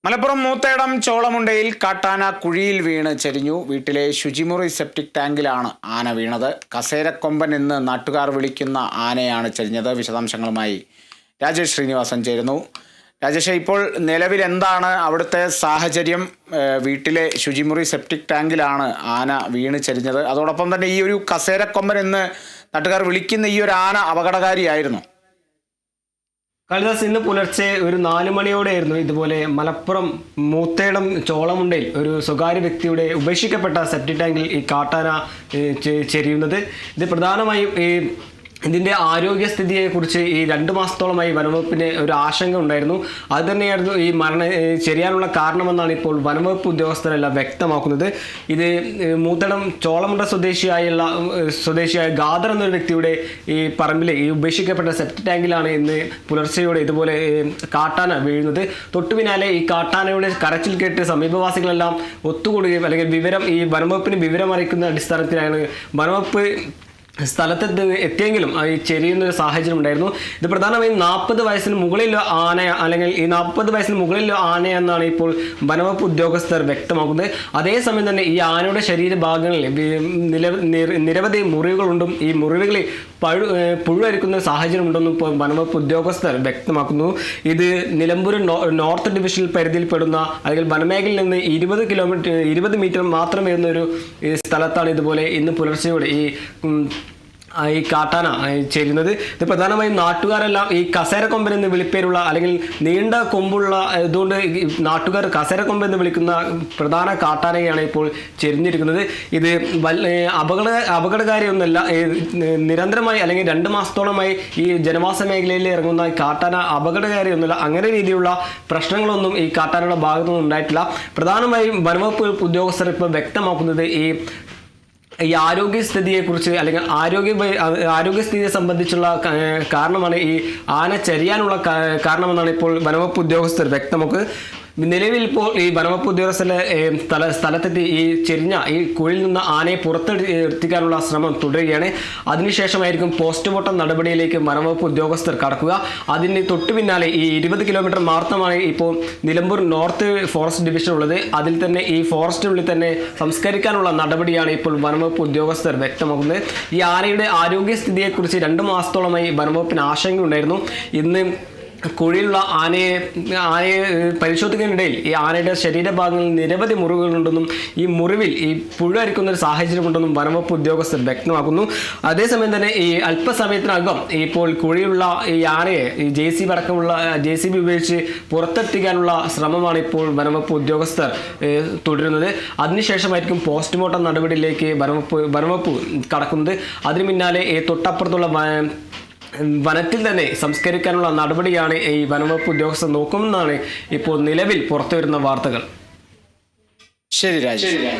മലപ്പുറം മൂത്തേടം ചോളമുണ്ടയിൽ കാട്ടാന കുഴിയിൽ വീണ് ചരിഞ്ഞു. വീട്ടിലെ ശുചിമുറി സെപ്റ്റിക് ടാങ്കിലാണ് ആന വീണത്. കസേരക്കൊമ്പൻ എന്ന് നാട്ടുകാർ വിളിക്കുന്ന ആനയാണ് ചരിഞ്ഞത്. വിശദാംശങ്ങളുമായി രാജേഷ് ശ്രീനിവാസൻ ചേരുന്നു. രാജേഷ്, ഇപ്പോൾ നിലവിൽ എന്താണ് അവിടുത്തെ സാഹചര്യം? വീട്ടിലെ ശുചിമുറി സെപ്റ്റിക് ടാങ്കിലാണ് ആന വീണ് ചരിഞ്ഞത്. അതോടൊപ്പം തന്നെ ഈ ഒരു കസേരക്കൊമ്പൻ എന്ന് നാട്ടുകാർ വിളിക്കുന്ന ഈ ഒരു ആന അപകടകാരിയായിരുന്നു. കാളിദാസ്, ഇന്ന് പുലർച്ചെ ഒരു 4 മണിയോടെയായിരുന്നു ഇതുപോലെ മലപ്പുറം മൂത്തേടം ചോളമുണ്ടയിൽ ഒരു സ്വകാര്യ വ്യക്തിയുടെ ഉപേക്ഷിക്കപ്പെട്ട സെപ്റ്റിക് ടാങ്കിൽ ഈ കാട്ടാന ചെരിയുന്നത്. ഇത് പ്രധാനമായും ഇതിൻ്റെ ആരോഗ്യസ്ഥിതിയെക്കുറിച്ച് ഈ 2 മാസത്തോളമായി വനംവകുപ്പിന് ഒരു ആശങ്ക ഉണ്ടായിരുന്നു. അത് തന്നെയായിരുന്നു ഈ ചെരിയാനുള്ള കാരണമെന്നാണ് ഇപ്പോൾ വനംവകുപ്പ് ഉദ്യോഗസ്ഥരെല്ലാം വ്യക്തമാക്കുന്നത്. ഇത് മൂത്തേടം ചോളമുണ്ട സ്വദേശിയായ ഗാദർ എന്നൊരു വ്യക്തിയുടെ ഈ പറമ്പിലെ ഈ ഉപേക്ഷിക്കപ്പെട്ട സെപ്റ്റിക് ടാങ്കിലാണ് ഇന്ന് പുലർച്ചയോടെ ഇതുപോലെ കാട്ടാന വീഴുന്നത്. തൊട്ടു പിന്നാലെ ഈ കാട്ടാനയുടെ കരച്ചിൽ കേട്ട് സമീപവാസികളെല്ലാം ഒത്തുകൂടുകയും അല്ലെങ്കിൽ ഈ വനംവകുപ്പിന് വിവരം അറിയിക്കുന്ന അടിസ്ഥാനത്തിലാണ് വനംവകുപ്പ് സ്ഥലത്ത് എത്തിയെങ്കിലും ഈ ചെരിയുന്നൊരു സാഹചര്യം ഉണ്ടായിരുന്നു. ഇത് പ്രധാനമായും 40 വയസ്സിന് മുകളിലുള്ള ആന, അല്ലെങ്കിൽ ഈ 40 വയസ്സിന് മുകളിലുള്ള ആന എന്നാണ് ഇപ്പോൾ വനവകുപ്പ് ഉദ്യോഗസ്ഥർ വ്യക്തമാക്കുന്നത്. അതേസമയം തന്നെ ഈ ആനയുടെ ശരീരഭാഗങ്ങളിൽ നിരവധി മുറിവുകളുണ്ടും ഈ മുറിവുകളിൽ പുഴുവരിക്കുന്ന സാഹചര്യം ഉണ്ടെന്നും ഇപ്പോൾ വനവകുപ്പ് ഉദ്യോഗസ്ഥർ വ്യക്തമാക്കുന്നു. ഇത് നിലമ്പൂർ നോർത്ത് ഡിവിഷണൽ പരിധിയിൽപ്പെടുന്ന അല്ലെങ്കിൽ വനമേഖലയിൽ നിന്ന് 20 മീറ്റർ മാത്രം വരുന്ന ഒരു സ്ഥലത്താണ് ഇതുപോലെ ഇന്ന് പുലർച്ചയോടെ ഈ കാട്ടാന ചേരുന്നത്. ഇത് പ്രധാനമായും നാട്ടുകാരെല്ലാം ഈ കസേരക്കൊമ്പൻ എന്ന് വിളിപ്പേരുള്ള അല്ലെങ്കിൽ നീണ്ട കൊമ്പുള്ള ഇതുകൊണ്ട് നാട്ടുകാർ കസേരക്കൊമ്പൻ എന്ന് വിളിക്കുന്ന പ്രധാന കാട്ടാനയാണ് ഇപ്പോൾ ചെരിഞ്ഞിരിക്കുന്നത്. ഇത് അപകടകാരിയൊന്നുമല്ല. നിരന്തരമായി അല്ലെങ്കിൽ 2 മാസത്തോളമായി ഈ ജനവാസ മേഖലയിൽ ഇറങ്ങുന്ന കാട്ടാന അപകടകാരിയൊന്നുമില്ല. അങ്ങനെ രീതിയിലുള്ള പ്രശ്നങ്ങളൊന്നും ഈ കാട്ടാനയുടെ ഭാഗത്തുനിന്നും ഉണ്ടായിട്ടില്ല. പ്രധാനമായും വനംവകുപ്പ് ഉദ്യോഗസ്ഥർ ഇപ്പോൾ വ്യക്തമാക്കുന്നത് ഈ ആരോഗ്യസ്ഥിതിയെക്കുറിച്ച് അല്ലെങ്കിൽ ആരോഗ്യസ്ഥിതിയെ സംബന്ധിച്ചുള്ള കാരണമാണ് ഈ ആന ചരിയാനുള്ള കാരണമെന്നാണ് ഇപ്പോൾ വനംവകുപ്പ് ഉദ്യോഗസ്ഥർ വ്യക്തമാക്കുന്നത്. നിലവിൽ ഇപ്പോൾ ഈ വനംവകുപ്പ് ഉദ്യോഗസ്ഥരുടെ സ്ഥലത്തെത്തി ഈ കുഴിയിൽ നിന്ന് ആനയെ പുറത്തെത്തിക്കാനുള്ള ശ്രമം തുടരുകയാണ്. അതിനുശേഷമായിരിക്കും പോസ്റ്റ്മോർട്ടം നടപടിയിലേക്ക് വനംവകുപ്പ് ഉദ്യോഗസ്ഥർ കടക്കുക. അതിന് തൊട്ടു പിന്നാലെ ഈ 20 കിലോമീറ്റർ മാത്രമാണ് ഇപ്പോൾ നിലമ്പൂർ നോർത്ത് ഫോറസ്റ്റ് ഡിവിഷൻ ഉള്ളത്. അതിൽ തന്നെ ഈ ഫോറസ്റ്റിനുള്ളിൽ തന്നെ സംസ്കരിക്കാനുള്ള നടപടിയാണ് ഇപ്പോൾ വനംവകുപ്പ് ഉദ്യോഗസ്ഥർ വ്യക്തമാക്കുന്നത്. ഈ ആനയുടെ ആരോഗ്യസ്ഥിതിയെക്കുറിച്ച് 2 മാസത്തോളമായി വനംവകുപ്പിന് ആശങ്കയുണ്ടായിരുന്നു. ഇന്ന് കുഴിയിലുള്ള ആനയെ പരിശോധിക്കുന്നതിനിടയിൽ ഈ ആനയുടെ ശരീരഭാഗങ്ങളിൽ നിരവധി മുറിവുകളുണ്ടെന്നും ഈ മുറിവിൽ ഈ പുഴുവരിക്കുന്ന ഒരു സാഹചര്യമുണ്ടെന്നും വനംവകുപ്പ് ഉദ്യോഗസ്ഥർ വ്യക്തമാക്കുന്നു. അതേസമയം തന്നെ ഈ അല്പസമയത്തിനകം ഇപ്പോൾ കുഴിയുള്ള ഈ ആനയെ ഈ JCB ഉപയോഗിച്ച് പുറത്തെത്തിക്കാനുള്ള ശ്രമമാണ് ഇപ്പോൾ വനംവകുപ്പ് ഉദ്യോഗസ്ഥർ തുടരുന്നത്. അതിനുശേഷമായിരിക്കും പോസ്റ്റ്മോർട്ടം നടപടിയിലേക്ക് വനംവകുപ്പ് കടക്കുന്നത്. അതിനു പിന്നാലെ തൊട്ടപ്പുറത്തുള്ള വനത്തിൽ തന്നെ സംസ്കരിക്കാനുള്ള നടപടിയാണ് ഈ വനംവകുപ്പ് ഉദ്യോഗസ്ഥർ നോക്കുമെന്നാണ് ഇപ്പോൾ നിലവിൽ പുറത്തുവരുന്ന വാർത്തകൾ. ശരി രാജേഷ്.